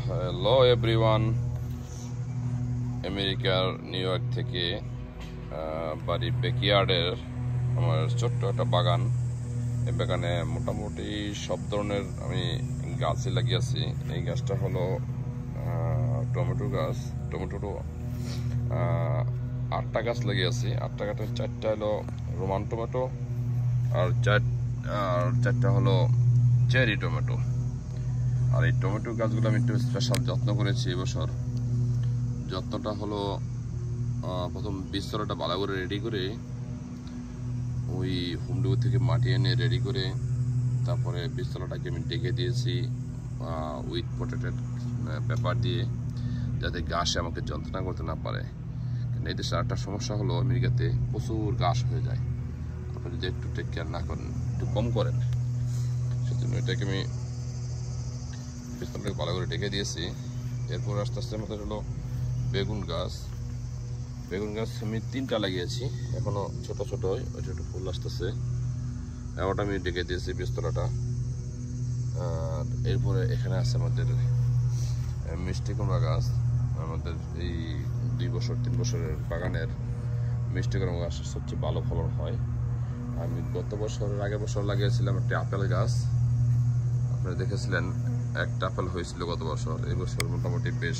Hello everyone, আমেরিকার new York থেকে বাড়ির ব্যাকইয়ার্ডের আমার ছোট্ট একটা বাগান। এই বাগানে মোটামুটি সব ধরনের আমি গাছই লাগিয়েছি। এই গাছটা হলো টমেটো গাছ। টমেটোরও 8টা গাছ লাগিয়েছি। 8টা গাছের 4টা হলো রোমান টমেটো আর চারটা হলো চেরি টমেটো। আর এই টমেটো গাছগুলো আমি একটু স্পেশাল যত্ন করেছি এবছর। যত্নটা হলো প্রথম বীজতলাটা ভালো করে রেডি করে ওই হোমডেপো থেকে মাটি এনে রেডি করে তারপরে বীজতলাটাকে আমি ডেকে দিয়েছি উইথ প্রোটেক্টেড পেপার দিয়ে, যাতে ঘাসে আমাকে যন্ত্রণা করতে না পারে। কিন্তু এই দেশে একটা সমস্যা হলো আমেরিকাতে প্রচুর ঘাস হয়ে যায়। আপনি যদি একটু টেক কেয়ার না করেন, একটু কম করেন, সেজন্য এটাকে আমি বীজতলাটাকে ভালো করে ডেকে দিয়েছি। এরপর আস্তে আস্তে আমাদের হলো বেগুন গাছ। বেগুন গাছ আমি 3টা লাগিয়েছি, এখনো ছোট ছোট ছোট ফুল আসতেছে। ওটা আমি ডেকে দিয়েছি বীজতলাটা। আর এরপরে এখানে আছে আমাদের মিষ্টি কুমড়া গাছ। আমাদের এই 2-3 বছরের বাগানের মিষ্টি কুমড়া গাছ সবচেয়ে ভালো ফলন হয়। আমি গত বছরের আগের বছর লাগিয়েছিলাম একটা আপেল গাছ। আপনারা দেখেছিলেন একটা আপেল হয়েছিল গত বছর। এই বছর মোটামুটি বেশ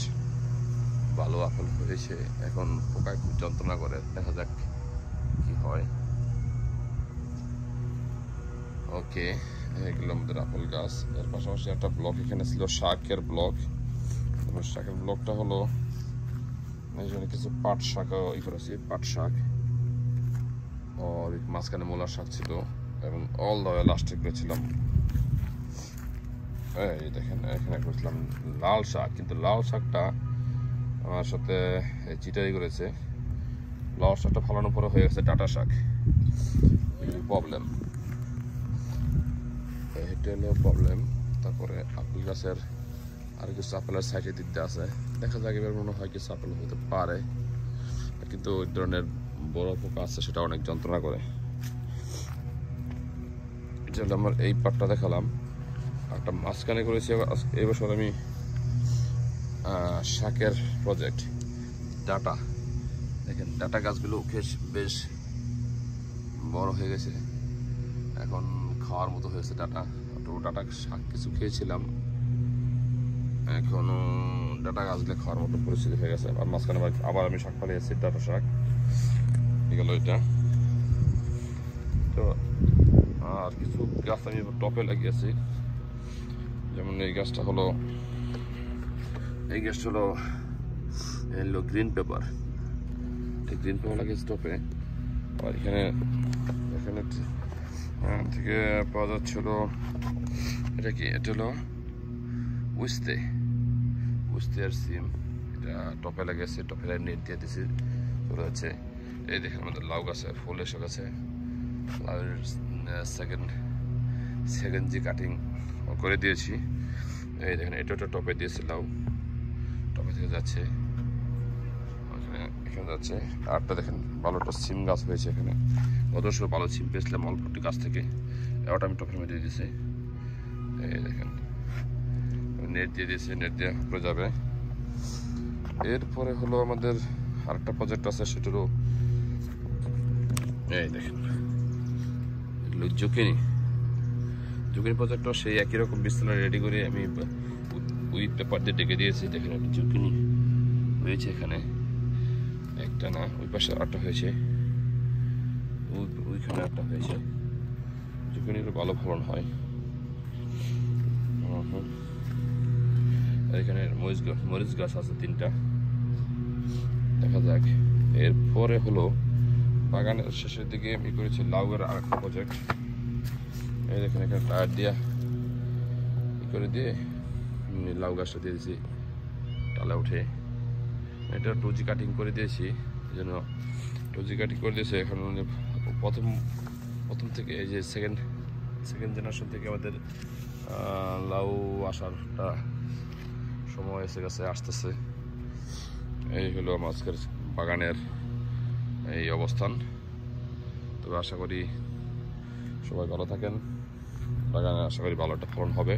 ভালো আপেল হয়েছে। এখন পোকায় খুব যন্ত্রণা করে, দেখা যাক কি হয়। ওকে, এগুলো আমাদের আপেল গাছ। এর পাশাপাশি একটা ব্লক এখানে ছিল শাকের ব্লক। শাকের ব্লকটা হলো কিছু পাট শাক করেছি, পাট শাক আর মাঝখানে মূলার শাক ছিল এবং অল দ্য ওয়ে লাস্টে করেছিলাম এই দেখেন এখানে করেছিলাম লাল শাক। কিন্তু লাল শাকটা আমার সাথে চিটারি করেছে। লাল শাকটা ফলানোর পরে হয়ে গেছে ডাটা শাক। প্রবলেম, এটা হলো প্রবলেম। তারপরে আপেল গাছের আর কিছু আপেলের সাইডে দিতে আছে, দেখা যাক এবার মনে হয় কিছু আপেল হতে পারে। কিন্তু ওই ধরনের বড় পোকা আছে, সেটা অনেক যন্ত্রণা করে। এটা হলো আমার এই পাটটা দেখালাম। একটা মাঝখানে করেছি এই বছর আমি শাকের প্রজেক্ট ডাটা। দেখেন ডাটা গাছগুলো বেশ বড় হয়ে গেছে, এখন খাওয়ার মতো হয়েছে ডাটা। তো ডাটা শাক কিছু খেয়েছিলাম, এখনো ডাটা গাছগুলো খাওয়ার মতো পরিস্থিতি হয়ে গেছে। আর মাঝখানে আবার আমি শাক পালিয়েছি, ডাটা শাক এগুলো এটা। তো আর কিছু গাছ আমি টপে লাগিয়েছি, যেমন এই গাছটা হলো গ্রিন পেপার। এই গ্রিন পেপার লাগিয়েছি টপে। আর এখানে থেকে পাওয়া যাচ্ছিল এটা কি, এটা হলো উস্তে আর সিম। এটা টপে লাগিয়েছি, টপে নেট দিয়ে দিয়েছি, চলে যাচ্ছে। এই দেখেন আমাদের লাউ গাছে ফুল এসে গেছে। লাউয়ের সেকেন্ড যে কাটিং করে দিয়েছি। এই দেখেন এটা টপে দিয়েছি, লাউ টপে থেকে যাচ্ছে, এখানে যাচ্ছে। আরটা দেখেন ভালোটা সিম গাছ হয়েছে এখানে। গত বছর ভালো সিম পেয়েছিলাম অল্পটি গাছ থেকে। ওটা আমি টপের মধ্যে দিয়ে দিয়েছি। এই দেখেন নেট দিয়ে দিয়েছি, নেট দিয়ে উপরে যাবে। এরপরে হলো আমাদের আরেকটা প্রজেক্ট আছে, সেটারও এই দেখেন এগুলো জুকিনি প্রজেক্টও সেই একই রকম বিস্তলা রেডি করে আমি উইথ পেপার দিয়ে ডেকে দিয়েছি। দেখেন একটা জুকিনি হয়েছে এখানে, একটা না, ওই পাশে আরেকটা হয়েছে, ওইখানে একটা হয়েছে। জুকিনিরও ভালো ফলন হয়। এখানে মরিচ গাছ আছে 3টা, দেখা যাক। এরপরে হলো বাগানের শেষের দিকে আমি করেছি লাউয়ের আরেকটা প্রজেক্ট। এই দেখেন এখানে টায়ার দিয়া করে দিয়ে লাউ গাছটা দিয়ে দিয়েছি, টালা উঠে। এটা টুজি কাটিং করে দিয়েছি, এই জন্য টুজি কাটিং করে দিয়েছে। এখন প্রথম থেকে এই যে সেকেন্ড জেনারেশন থেকে আমাদের লাউ আসারটা সময় এসে গেছে, আসতেছে। এই হলো আমার আজকের বাগানের এই অবস্থান। তবে আশা করি সবাই ভালো থাকেন। বাগানে আশা করি ভালো একটা ফলন হবে।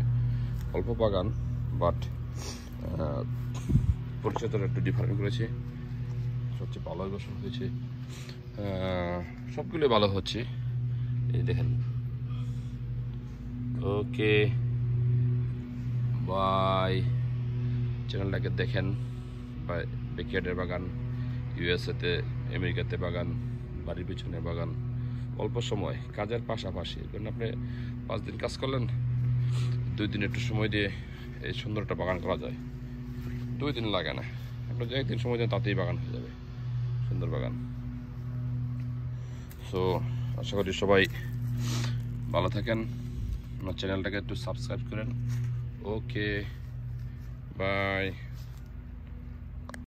অল্প বাগান, বাট পরিচর্যাটা একটু ডিফারেন্ট করেছি, সবচেয়ে ভালো বছর হয়েছে, সবগুলো ভালো হচ্ছে। এই দেখেন, ওকে বাই। চ্যানেলটাকে দেখেন, ব্যাকইয়ার্ডের বাগান, ইউএসএতে, আমেরিকাতে বাগান, বাড়ির পিছনে বাগান, অল্প সময় কাজের পাশাপাশি। কারণ আপনি 5 দিন কাজ করলেন, 2 দিন একটু সময় দিয়ে এই সুন্দর একটা বাগান করা যায়। 2 দিন লাগে না, আপনি যে 1 দিন সময় দেন তাতেই বাগান হয়ে যাবে, সুন্দর বাগান। সো আশা করি সবাই ভালো থাকেন, আমার চ্যানেলটাকে একটু সাবস্ক্রাইব করেন। Okay bye.